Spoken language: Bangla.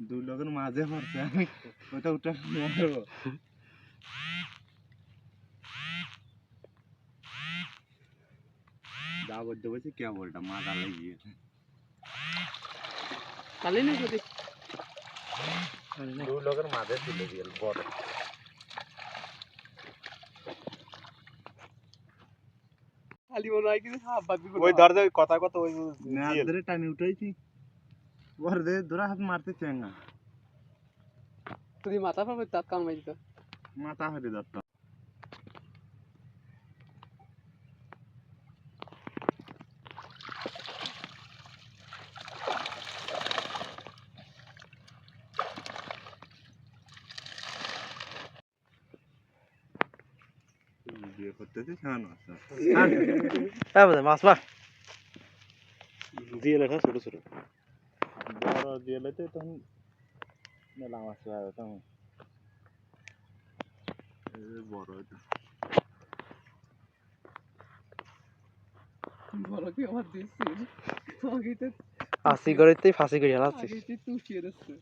দুই লোকের মাঝে পড়ছে আমি ওটা উঠে মারবো যা বলতে বলছি কে বলটা মাথা লাগিয়ে খালি না যদি দুই লোকের মাঝে তুলে দিয়ে বড় খালি মনে হয় কিছু হাফ বাদ ওই দরজা কথা কথা ওই ধরে টানি উঠাইছি বড় দে ধরা হাত মারতে চাই না তুই মাথা পাবে তাত কাম মাইছ মাথা হয়ে যাচ্ছে বিয়ে করতেছি কেন মাছ মার দিয়ে লেখা ছোট ছোট বড় দিয়ে লেতে তখন মেলা মাছ পাওয়া যেত বড় এটা বড় কি আমার দিচ্ছি ফাঁসি করে ফাঁসি করে হালাচ্ছিস তুই তুষিয়ে দিচ্ছে